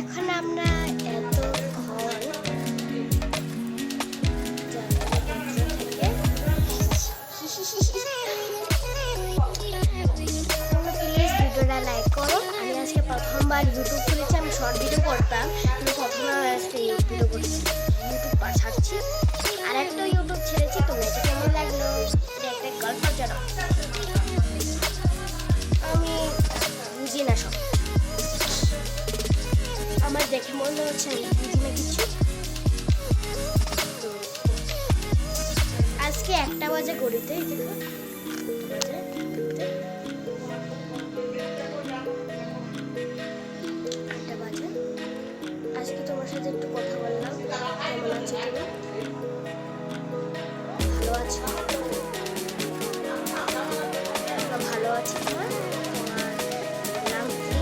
এখন আমরা এতক্ষণ ভিডিওটা লাইক করো। আমি আজকে প্রথমবার ইউটিউব খুলেছি। আমি শর্ট ভিডিও করতাম, কিন্তু প্রথমবার আজকে ভিডিও করছি, ইউটিউব ছাড়ছি। আর একটা ইউটিউব ছেড়েছি। তোমরা এটা কেমন লাগলো? এটা একটা গল্প জানো, আমি বুঝি না সব। আমার দেখে মনে হচ্ছে আমি বুঝি না কিছু। তো আজকে 1টা বাজে ঘড়িতে, দেখো আজকে তোমার সাথে একটু কথা বললাম। কেমন আছো তুমি? ভালো আছো? ভালো আছি। তোমার নাম কি?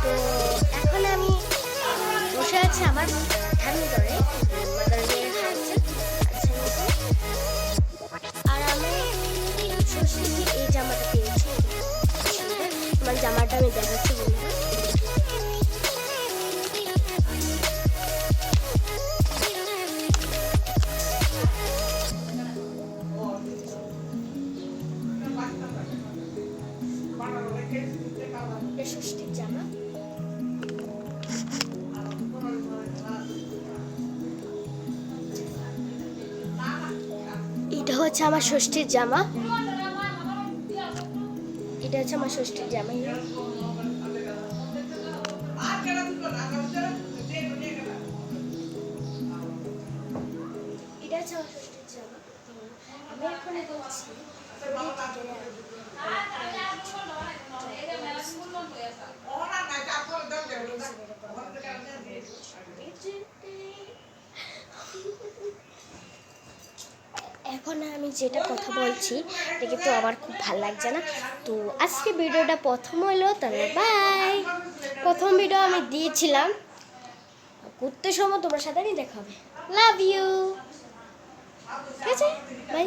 তো এখন আমি বসে আছি আমার ঠান্ডা ধরে, আর আমি ষষ্ঠীতে এই জামাটা পেয়েছি। আমার জামাটা আমি দেখাচ্ছি বন্ধুরা। ষষ্ঠীর জামা, এটা হচ্ছে আমার ষষ্ঠীর জামা। এটা হচ্ছে আমার ষষ্ঠীর জামা। এটা হচ্ছে আমার ষষ্ঠীর জামা। আমি এখন বলছি এখন আমি যেটা কথা বলছি এটা কিন্তু আমার খুব ভালো লাগছে না। তো আজকে ভিডিওটা প্রথম হলো, তাহলে বাই। প্রথম ভিডিও আমি দিয়েছিলাম ঘুরতে সময়, তোমার সাথে দেখা হবে। Love you. ঠিক আছে, বাই।